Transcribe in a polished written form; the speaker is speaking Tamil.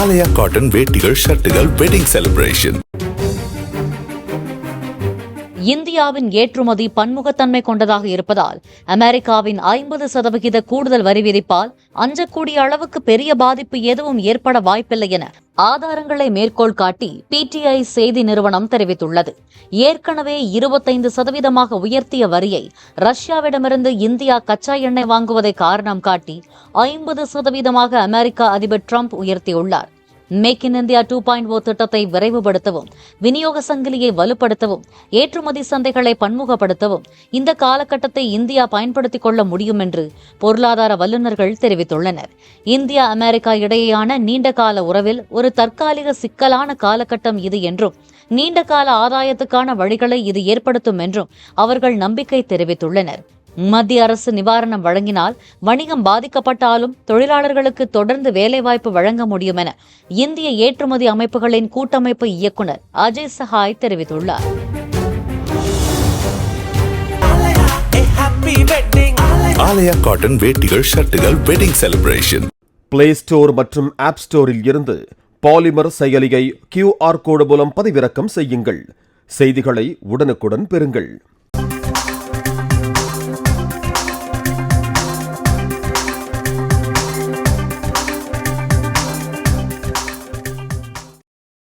ஆலயா காட்டன் வேட்டிகள் ஷர்ட்டுகள் வெட்டிங் செலிப்ரேஷன். இந்தியாவின் ஏற்றுமதி பன்முகத்தன்மை கொண்டதாக இருப்பதால் அமெரிக்காவின் 50% கூடுதல் வரி விதிப்பால் அஞ்சக்கூடிய அளவுக்கு பெரிய பாதிப்பு எதுவும் ஏற்பட வாய்ப்பில்லை என ஆதாரங்களை மேற்கோள் காட்டி பிடிஐ செய்தி நிறுவனம் தெரிவித்துள்ளது. ஏற்கனவே 25% உயர்த்திய வரியை ரஷ்யாவிடமிருந்து இந்தியா கச்சா எண்ணெய் வாங்குவதை காரணம் காட்டி 50% அமெரிக்க அதிபர் டிரம்ப் உயர்த்தியுள்ளார். மேக் இன் இந்தியா 2.0 திட்டத்தை விரைவுபடுத்தவும், விநியோக சங்கிலியை வலுப்படுத்தவும், ஏற்றுமதி சந்தைகளை பன்முகப்படுத்தவும் இந்த காலகட்டத்தை இந்தியா பயன்படுத்திக் கொள்ள முடியும் என்று பொருளாதார வல்லுநர்கள் தெரிவித்துள்ளனர். இந்தியா அமெரிக்கா இடையேயான நீண்டகால உறவில் ஒரு தற்காலிக சிக்கலான காலகட்டம் இது என்றும் நீண்டகால ஆதாயத்துக்கான வழிகளை இது ஏற்படுத்தும் என்றும் அவர்கள் நம்பிக்கை தெரிவித்துள்ளனர். மத்திய அரசு நிவாரணம் வழங்கினால் வணிகம் பாதிக்கப்பட்டாலும் தொழிலாளர்களுக்கு தொடர்ந்து வேலைவாய்ப்பு வழங்க முடியும் என இந்திய ஏற்றுமதி அமைப்புகளின் கூட்டமைப்பு இயக்குநர் அஜய் சஹாய் தெரிவித்துள்ளார். ஆலயா காட்டன் வேட்டிகள் ஷர்ட்டுகள் வெட்டிங் செலிப்ரேஷன். பிளே ஸ்டோர் மற்றும் ஆப் ஸ்டோரில் இருந்து பாலிமர் செயலியை QR கோடு மூலம் பதிவிறக்கம் செய்யுங்கள். செய்திகளை உடனுக்குடன் பெறுங்கள்.